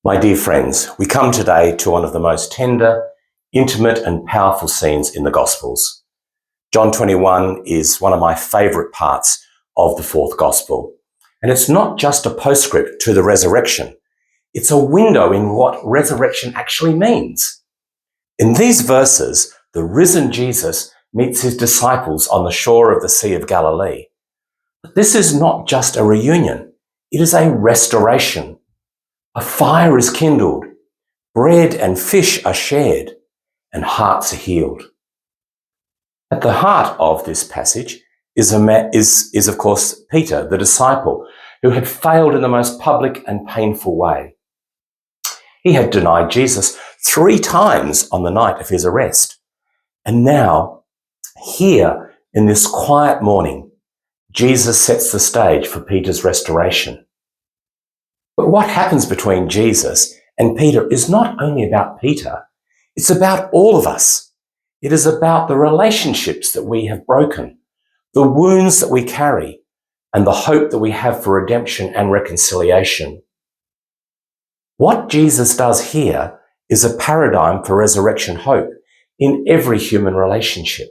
My dear friends, we come today to one of the most tender, intimate and powerful scenes in the Gospels. John 21 is one of my favourite parts of the fourth Gospel. And it's not just a postscript to the resurrection. It's a window in what resurrection actually means. In these verses, the risen Jesus meets his disciples on the shore of the Sea of Galilee. But this is not just a reunion. It is a restoration. A fire is kindled, bread and fish are shared, and hearts are healed. At the heart of this passage is of course Peter, the disciple, who had failed in the most public and painful way. He had denied Jesus 3 times on the night of his arrest. And now, here in this quiet morning, Jesus sets the stage for Peter's restoration. But what happens between Jesus and Peter is not only about Peter, it's about all of us. It is about the relationships that we have broken, the wounds that we carry, and the hope that we have for redemption and reconciliation. What Jesus does here is a paradigm for resurrection hope in every human relationship.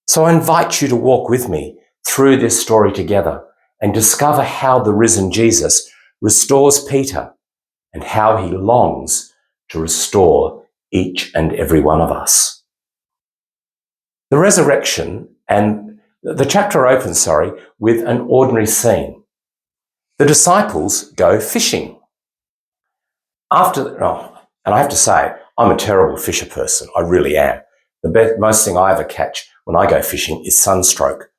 So I invite you to walk with me through this story together and discover how the risen Jesus restores Peter and how he longs to restore each and every one of us. The resurrection and the chapter opens, with an ordinary scene. The disciples go fishing. And I have to say, I'm a terrible fisher person. I really am. The most thing I ever catch when I go fishing is sunstroke.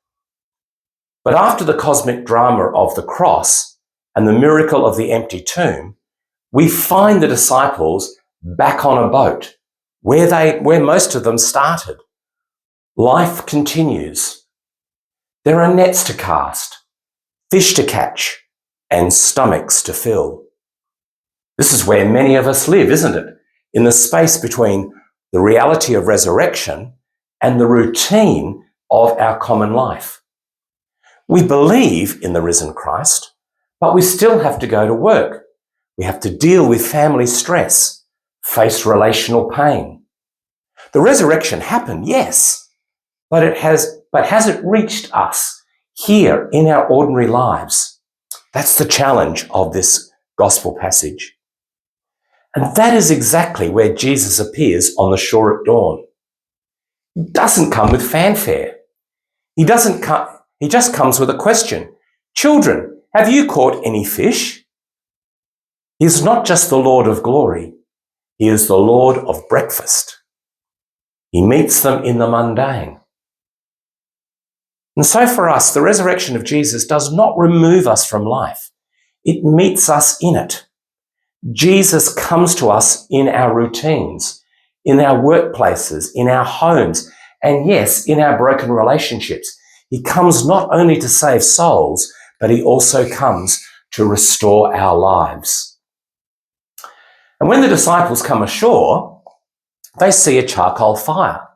But after the cosmic drama of the cross and the miracle of the empty tomb, we find the disciples back on a boat where most of them started. Life continues. There are nets to cast, fish to catch, and stomachs to fill. This is where many of us live, isn't it? In the space between the reality of resurrection and the routine of our common life. We believe in the risen Christ, but we still have to go to work. We have to deal with family stress, face relational pain. The resurrection happened, yes, but has it reached us here in our ordinary lives? That's the challenge of this gospel passage. And that is exactly where Jesus appears on the shore at dawn. He doesn't come with fanfare. He just comes with a question. Children, have you caught any fish? He is not just the Lord of glory. He is the Lord of breakfast. He meets them in the mundane. And so for us, the resurrection of Jesus does not remove us from life. It meets us in it. Jesus comes to us in our routines, in our workplaces, in our homes, and yes, in our broken relationships. He comes not only to save souls, but he also comes to restore our lives. And when the disciples come ashore, they see a charcoal fire.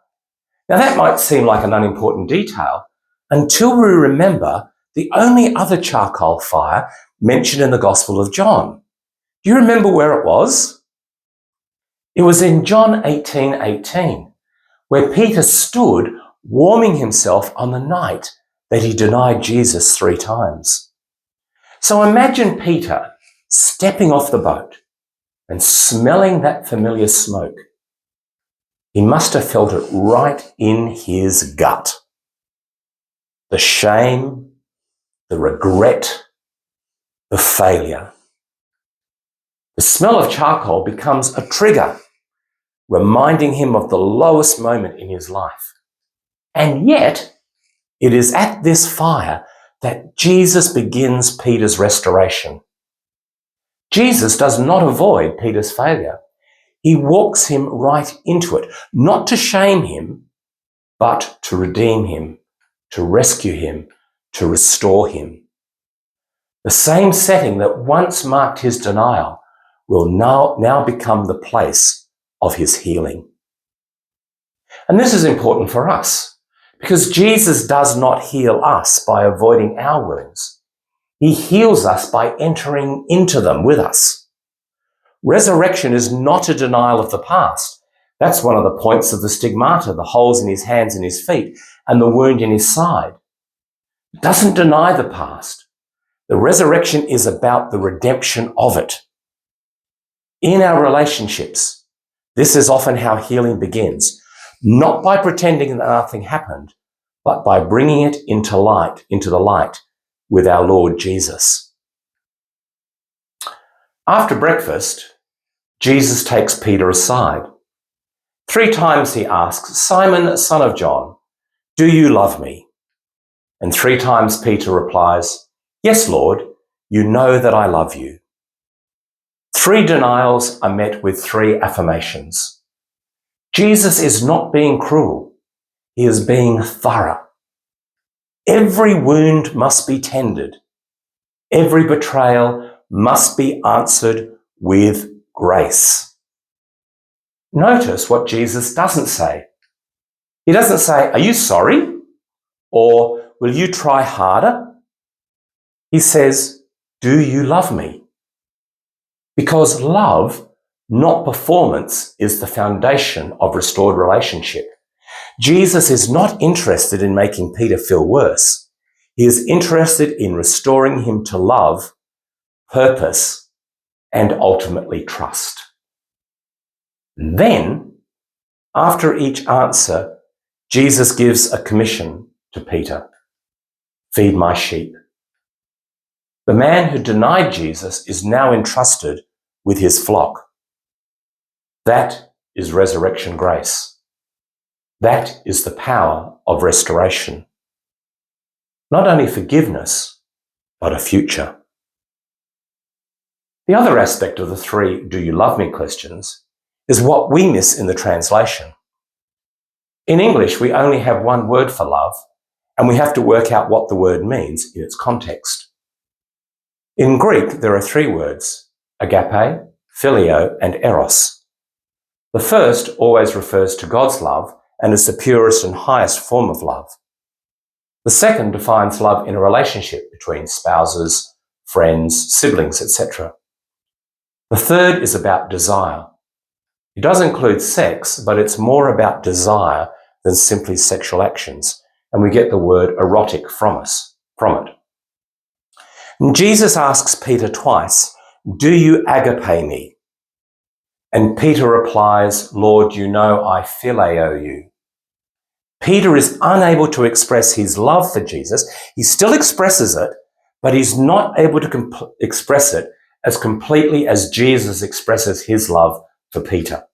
Now that might seem like an unimportant detail until we remember the only other charcoal fire mentioned in the Gospel of John. Do you remember where it was? It was in John 18:18, where Peter stood warming himself on the night that he denied Jesus 3 times. So imagine Peter stepping off the boat and smelling that familiar smoke. He must have felt it right in his gut. The shame, the regret, the failure. The smell of charcoal becomes a trigger, reminding him of the lowest moment in his life. And yet, it is at this fire that Jesus begins Peter's restoration. Jesus does not avoid Peter's failure. He walks him right into it, not to shame him, but to redeem him, to rescue him, to restore him. The same setting that once marked his denial will now become the place of his healing. And this is important for us because Jesus does not heal us by avoiding our wounds. He heals us by entering into them with us. Resurrection is not a denial of the past. That's one of the points of the stigmata, the holes in his hands and his feet, and the wound in his side. It doesn't deny the past. The resurrection is about the redemption of it. In our relationships, this is often how healing begins, not by pretending that nothing happened, but by bringing it into the light with our Lord Jesus. After breakfast, Jesus takes Peter aside. 3 times he asks, "Simon, son of John, do you love me?" And 3 times Peter replies, "Yes, Lord, you know that I love you." 3 denials are met with 3 affirmations. Jesus is not being cruel. He is being thorough. Every wound must be tended. Every betrayal must be answered with grace. Notice what Jesus doesn't say. He doesn't say, "Are you sorry?" Or, "Will you try harder?" He says, "Do you love me?" Because love, not performance, is the foundation of restored relationship. Jesus is not interested in making Peter feel worse. He is interested in restoring him to love, purpose, and ultimately trust. Then, after each answer, Jesus gives a commission to Peter: "Feed my sheep." The man who denied Jesus is now entrusted with his flock. That is resurrection grace. That is the power of restoration. Not only forgiveness, but a future. The other aspect of the 3 "do you love me" questions is what we miss in the translation. In English, we only have one word for love, and we have to work out what the word means in its context. In Greek, there are 3 words: agape, phileo, and eros. The first always refers to God's love and is the purest and highest form of love. The second defines love in a relationship between spouses, friends, siblings, etc. The third is about desire. It does include sex, but it's more about desire than simply sexual actions, and we get the word erotic from it. And Jesus asks Peter twice, "Do you agape me?" And Peter replies, "Lord, you know I phileo you." Peter is unable to express his love for Jesus. He still expresses it, but he's not able to express it as completely as Jesus expresses his love for Peter.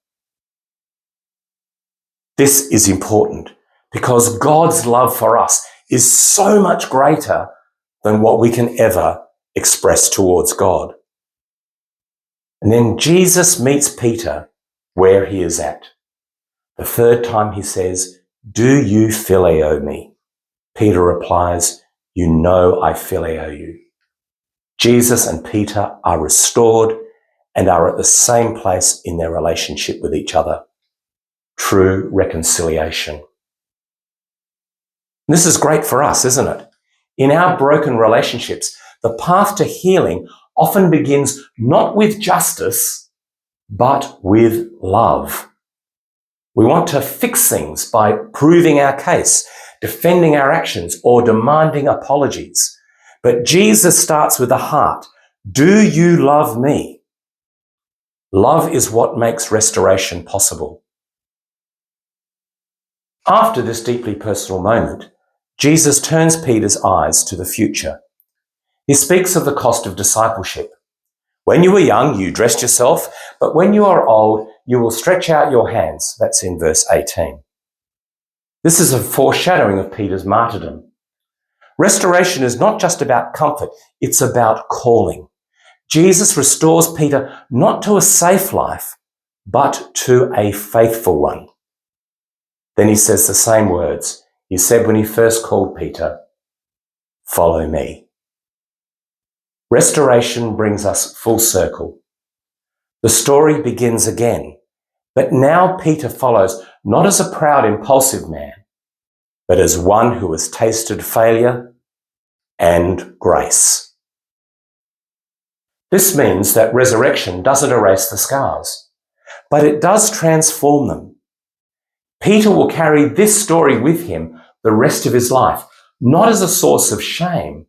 This is important because God's love for us is so much greater than what we can ever express towards God. And then Jesus meets Peter where he is at. The 3rd time he says, "Do you phileo me?" Peter replies, "You know I phileo you." Jesus and Peter are restored and are at the same place in their relationship with each other. True reconciliation. This is great for us, isn't it? In our broken relationships, the path to healing often begins not with justice, but with love. We want to fix things by proving our case, defending our actions, or demanding apologies. But Jesus starts with the heart. Do you love me? Love is what makes restoration possible. After this deeply personal moment, Jesus turns Peter's eyes to the future. He speaks of the cost of discipleship. When you were young, you dressed yourself, but when you are old, you will stretch out your hands. That's in verse 18. This is a foreshadowing of Peter's martyrdom. Restoration is not just about comfort, it's about calling. Jesus restores Peter not to a safe life, but to a faithful one. Then he says the same words he said when he first called Peter, "Follow me." Restoration brings us full circle. The story begins again, but now Peter follows not as a proud, impulsive man, but as one who has tasted failure and grace. This means that resurrection doesn't erase the scars, but it does transform them. Peter will carry this story with him the rest of his life, not as a source of shame,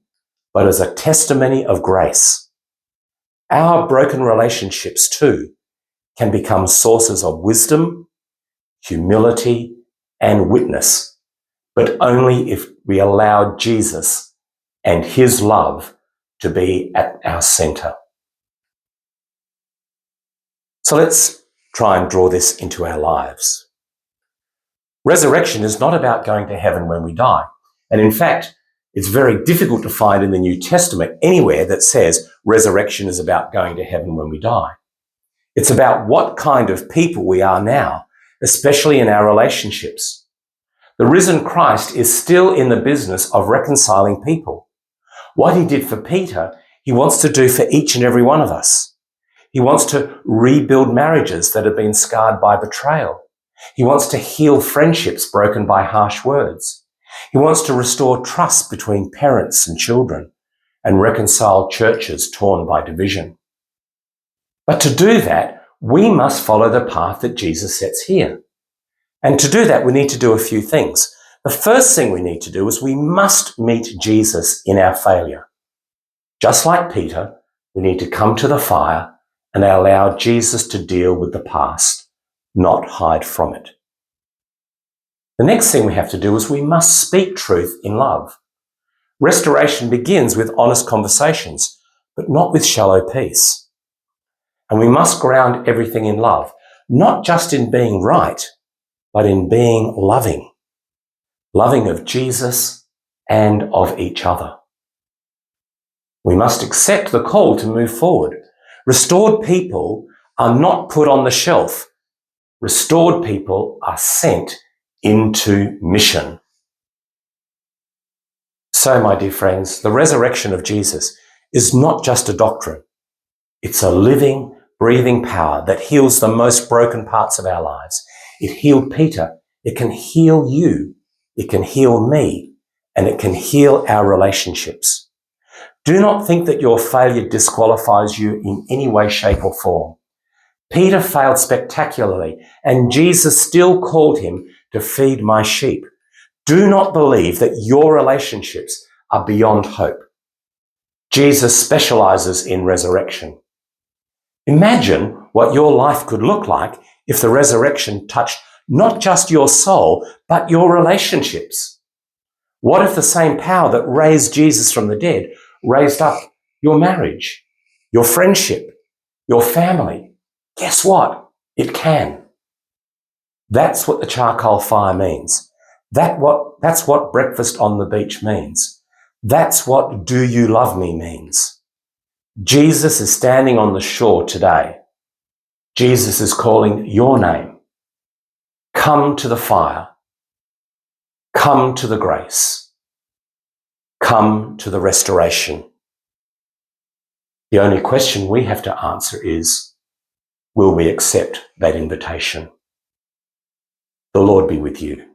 but as a testimony of grace. Our broken relationships too can become sources of wisdom, humility, and witness, but only if we allow Jesus and his love to be at our centre. So let's try and draw this into our lives. Resurrection is not about going to heaven when we die. And in fact, it's very difficult to find in the New Testament anywhere that says resurrection is about going to heaven when we die. It's about what kind of people we are now, especially in our relationships. The risen Christ is still in the business of reconciling people. What he did for Peter, he wants to do for each and every one of us. He wants to rebuild marriages that have been scarred by betrayal. He wants to heal friendships broken by harsh words. He wants to restore trust between parents and children and reconcile churches torn by division. But to do that, we must follow the path that Jesus sets here. And to do that, we need to do a few things. The first thing we need to do is we must meet Jesus in our failure. Just like Peter, we need to come to the fire and allow Jesus to deal with the past, not hide from it. The next thing we have to do is we must speak truth in love. Restoration begins with honest conversations, but not with shallow peace. And we must ground everything in love, not just in being right, but in being loving. Loving of Jesus and of each other. We must accept the call to move forward. Restored people are not put on the shelf. Restored people are sent into mission. So, my dear friends, the resurrection of Jesus is not just a doctrine. It's a living, breathing power that heals the most broken parts of our lives. It healed Peter. It can heal you. It can heal me. And it can heal our relationships. Do not think that your failure disqualifies you in any way, shape, or form. Peter failed spectacularly, and Jesus still called him to feed my sheep. Do not believe that your relationships are beyond hope. Jesus specializes in resurrection. Imagine what your life could look like if the resurrection touched not just your soul, but your relationships. What if the same power that raised Jesus from the dead raised up your marriage, your friendship, your family? Guess what? It can. That's what the charcoal fire means. That's what breakfast on the beach means. That's what do you love me means. Jesus is standing on the shore today. Jesus is calling your name. Come to the fire. Come to the grace. Come to the restoration. The only question we have to answer is, will we accept that invitation? The Lord be with you.